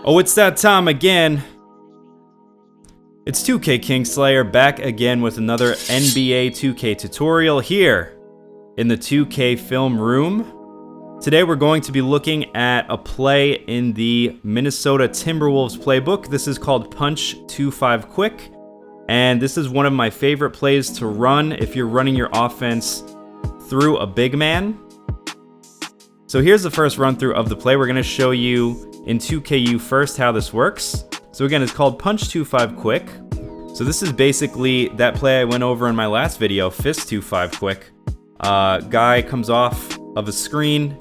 Oh, it's that time again. It's 2K KINGSLAYER back again with another NBA 2K tutorial here in the 2K film room. Today we're going to be looking at a play in the Minnesota Timberwolves playbook. This is called Punch 2-5 Quick, and this is one of my favorite plays to run if you're running your offense through a big man. So here's the first run through of the play. We're going to show you in 2KU first how this works. So again, it's called Punch 2-5 Quick. So this is basically that play I went over in my last video, Fist 2-5 Quick. Guy comes off of a screen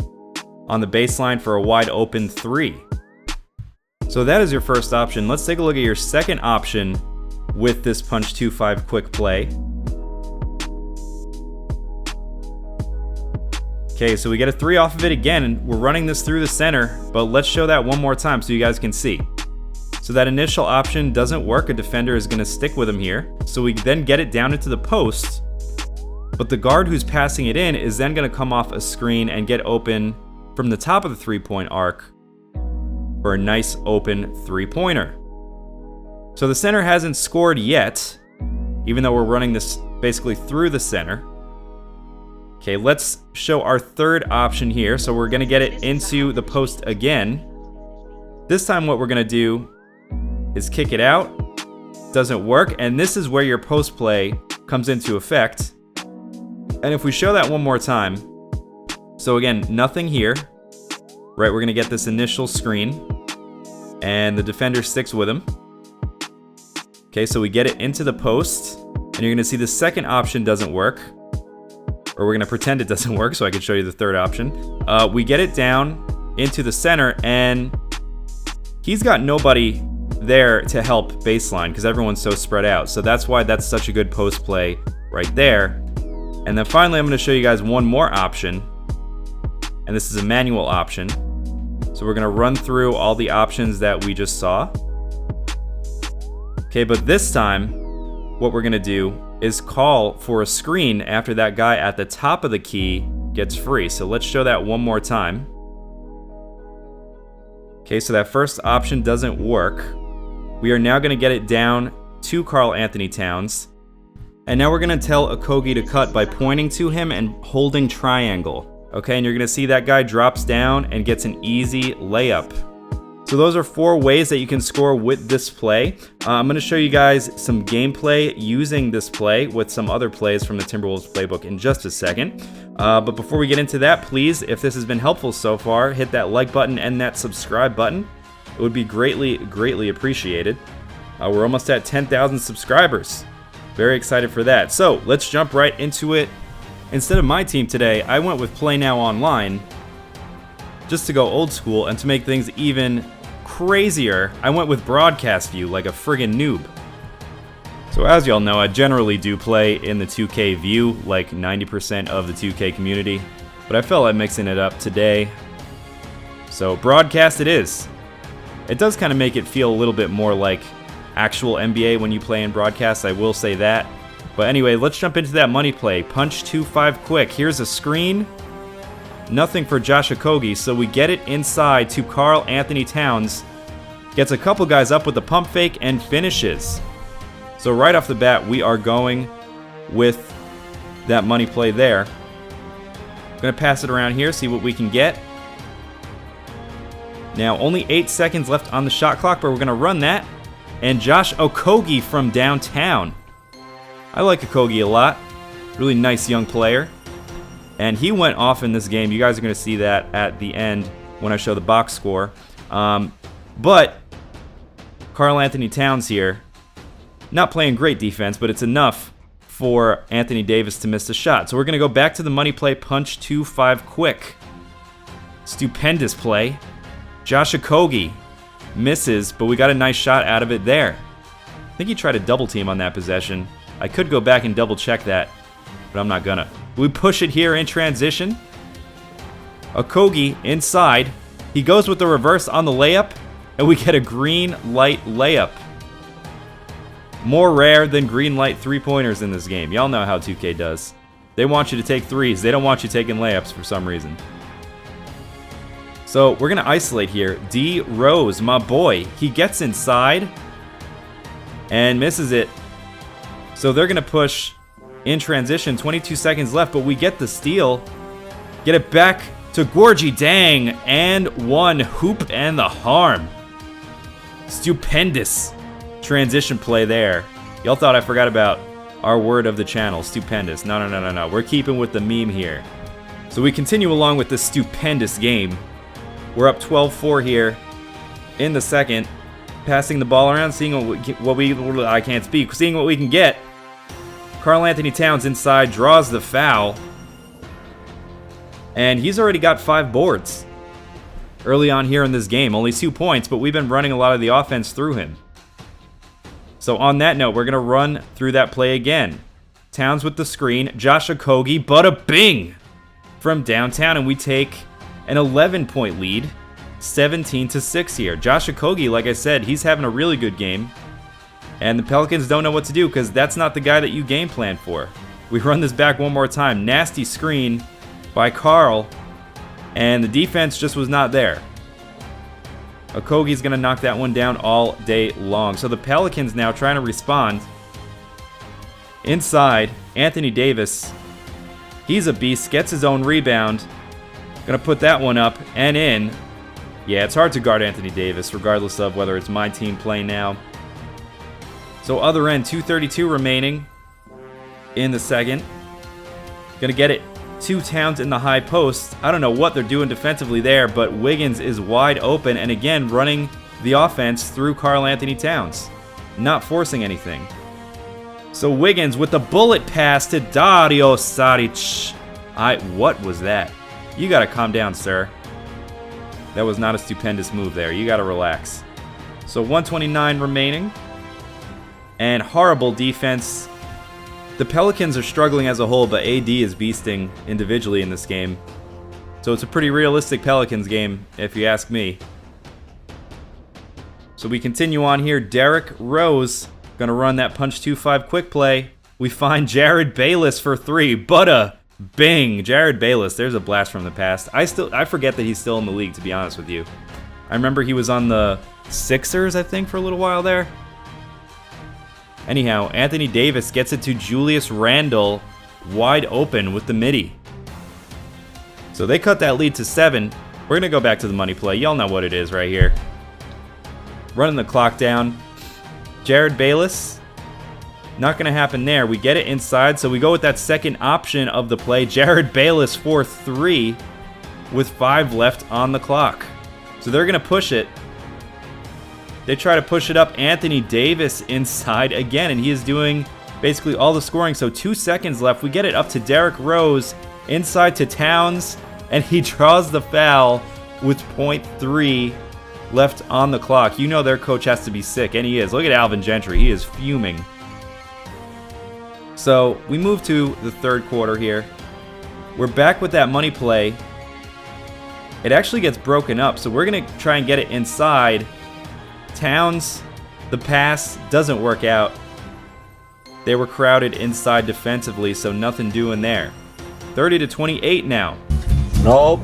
on the baseline for a wide open three. So that is your first option. Let's take a look at your second option with this Punch 2-5 Quick play. Okay, so we get a three off of it again, and we're running this through the center, but let's show that one more time so you guys can see. So that initial option doesn't work. A defender is going to stick with him here. So we then get it down into the post, but the guard who's passing it in is then going to come off a screen and get open from the top of the three-point arc for a nice open three-pointer. So the center hasn't scored yet, even though we're running this basically through the center. Okay, let's show our third option here. So we're going to get it into the post again. This time what we're going to do is kick it out. Doesn't work, and this is where your post play comes into effect. And if we show that one more time, so again, nothing here, right? We're going to get this initial screen, and the defender sticks with him. Okay, so we get it into the post, and you're going to see the second option doesn't work. Or we're going to pretend it doesn't work so I can show you the third option. We get it down into the center, and he's got nobody there to help baseline because everyone's so spread out. So that's why that's such a good post play right there. And then finally, I'm going to show you guys one more option. And this is a manual option. So we're going to run through all the options that we just saw. Okay, but this time, what we're going to do is call for a screen after that guy at the top of the key gets free. So let's show that one more time. Okay, so that first option doesn't work. We are now going to get it down to Karl-Anthony Towns. And now we're going to tell Okogie to cut by pointing to him and holding triangle. Okay, and you're going to see that guy drops down and gets an easy layup. So those are 4 ways that you can score with this play. I'm going to show you guys some gameplay using this play with some other plays from the Timberwolves playbook in just a second. But before we get into that, please, if this has been helpful so far, hit that like button and that subscribe button. It would be greatly, greatly appreciated. We're almost at 10,000 subscribers. Very excited for that. So let's jump right into it. Instead of MyTeam today, I went with Play Now Online just to go old school, and to make things even crazier, I went with broadcast view like a friggin' noob. So as y'all know, I generally do play in the 2K view like 90% of the 2K community, but I felt like mixing it up today. So broadcast it is. It does kind of make it feel a little bit more like actual NBA when you play in broadcast, I will say that. But anyway, let's jump into that money play. Punch 2-5 Quick. Here's a screen. Nothing for Josh Okogie, so we get it inside to Karl-Anthony Towns. Gets a couple guys up with the pump fake and finishes. So right off the bat, we are going with that money play there. Gonna pass it around here, see what we can get. Now, only 8 seconds left on the shot clock, but we're gonna run that. And Josh Okogie from downtown. I like Okogie a lot. Really nice young player. And he went off in this game. You guys are going to see that at the end when I show the box score. But Karl-Anthony Towns here, not playing great defense, but it's enough for Anthony Davis to miss the shot. So we're going to go back to the money play, Punch 2-5 Quick. Stupendous play. Josh Okogie misses, but we got a nice shot out of it there. I think he tried a double team on that possession. I could go back and double check that, but I'm not gonna. We push it here in transition. Okogie inside. He goes with the reverse on the layup, and we get a green light layup. More rare than green light three-pointers in this game. Y'all know how 2K does. They want you to take threes. They don't want you taking layups for some reason. So we're going to isolate here. D Rose, my boy. He gets inside and misses it. So they're going to push in transition. 22 seconds left, but we get the steal. Get it back to Gorgie Dang. And one. Hoop and the harm. Stupendous transition play there. Y'all thought I forgot about our word of the channel. Stupendous. No. We're keeping with the meme here. So we continue along with this stupendous game. We're up 12-4 here in the second. Passing the ball around, seeing I can't speak. Seeing what we can get. Karl Anthony Towns inside, draws the foul. And he's already got 5 boards early on here in this game. Only 2 points, but we've been running a lot of the offense through him. So on that note, we're going to run through that play again. Towns with the screen. Josh Okogie, bada bing! From downtown, and we take an 11-point lead. 17-6 here. Josh Okogie, like I said, he's having a really good game. And the Pelicans don't know what to do because that's not the guy that you game plan for. We run this back one more time. Nasty screen by Karl. And the defense just was not there. Okogie's going to knock that one down all day long. So the Pelicans now trying to respond. Inside, Anthony Davis. He's a beast. Gets his own rebound. Going to put that one up and in. Yeah, it's hard to guard Anthony Davis, regardless of whether it's my team playing now. So other end, 2:32 remaining in the second. Gonna get it to Towns in the high post. I don't know what they're doing defensively there, but Wiggins is wide open, and again, running the offense through Karl Anthony Towns. Not forcing anything. So Wiggins with the bullet pass to Dario Saric. What was that? You gotta calm down, sir. That was not a stupendous move there. You gotta relax. So 1:29 remaining. And horrible defense. The Pelicans are struggling as a whole, but AD is beasting individually in this game. So it's a pretty realistic Pelicans game, if you ask me. So we continue on here. Derrick Rose gonna run that punch 2-5 quick play. We find Jared Bayless for 3. Bada bing. Jared Bayless, there's a blast from the past. I forget that he's still in the league, to be honest with you. I remember he was on the Sixers, I think, for a little while there. Anyhow, Anthony Davis gets it to Julius Randle, wide open with the midi. So they cut that lead to 7. We're going to go back to the money play. Y'all know what it is right here. Running the clock down. Jared Bayless. Not going to happen there. We get it inside, so we go with that second option of the play. Jared Bayless for 3 with 5 left on the clock. So they're going to push it. They try to push it up. Anthony Davis inside again, and he is doing basically all the scoring. So 2 seconds left. We get it up to Derrick Rose, inside to Towns, and he draws the foul with 0.3 left on the clock. You know their coach has to be sick, and he is. Look at Alvin Gentry. He is fuming. So we move to the third quarter here. We're back with that money play. It actually gets broken up, so we're going to try and get it inside. Towns, the pass doesn't work out. They were crowded inside defensively, so nothing doing there. 30-28 now. Nope.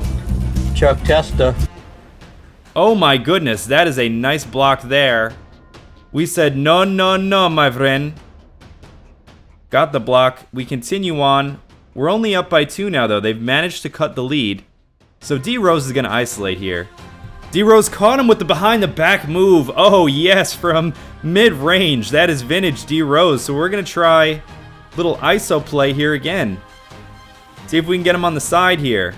Chuck Testa. Oh my goodness, that is a nice block there. We said no, my friend. Got the block. We continue on. We're only up by 2 now, though. They've managed to cut the lead. So D Rose is going to isolate here. D Rose caught him with the behind the back move. Oh yes, from mid-range. That is vintage D Rose. So we're going to try a little ISO play here again. See if we can get him on the side here.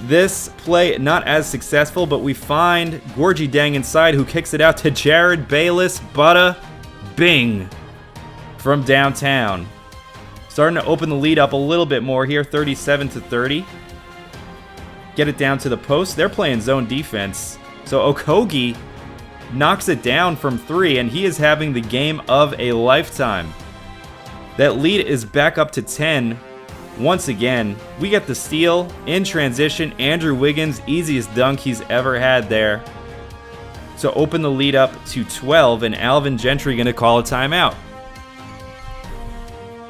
This play not as successful, but we find Gorgie Dang inside, who kicks it out to Jared Bayless. Bada bing from downtown. Starting to open the lead up a little bit more here, 37-30. Get it down to the post. They're playing zone defense. So Okogie knocks it down from 3, and he is having the game of a lifetime. That lead is back up to 10. Once again, we get the steal in transition. Andrew Wiggins, easiest dunk he's ever had there. So open the lead up to 12, and Alvin Gentry going to call a timeout.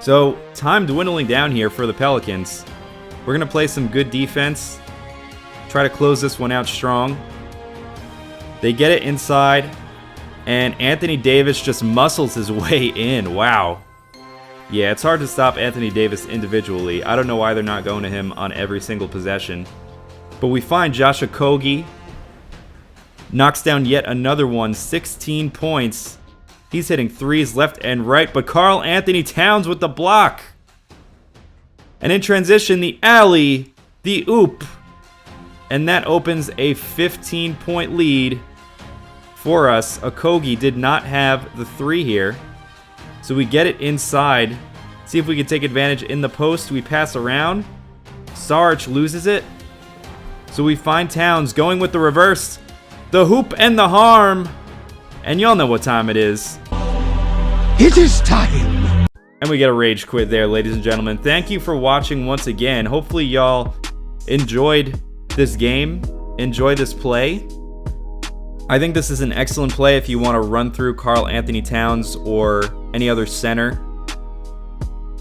So time dwindling down here for the Pelicans. We're going to play some good defense. Try to close this one out strong. They get it inside, and Anthony Davis just muscles his way in. Wow. Yeah, it's hard to stop Anthony Davis individually. I don't know why they're not going to him on every single possession. But we find Josh Okogie. Knocks down yet another one. 16 points. He's hitting threes left and right. But Karl Anthony Towns with the block. And in transition, the alley. The oop. And that opens a 15-point lead for us. Okogie did not have the three here. So we get it inside. See if we can take advantage in the post. We pass around. Sarge loses it. So we find Towns going with the reverse. The hoop and the harm. And y'all know what time it is. It is time. And we get a rage quit there, ladies and gentlemen. Thank you for watching once again. Hopefully y'all enjoyed this game. Enjoy this play. I think this is an excellent play if you want to run through Karl Anthony Towns or any other center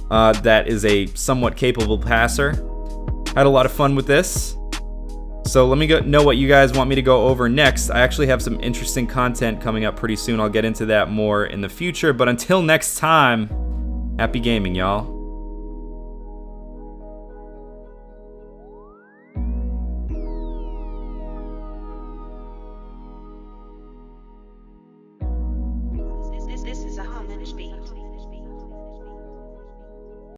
that is a somewhat capable passer. Had a lot of fun with this. So let me know what you guys want me to go over next. I actually have some interesting content coming up pretty soon. I'll get into that more in the future. But until next time, happy gaming, y'all.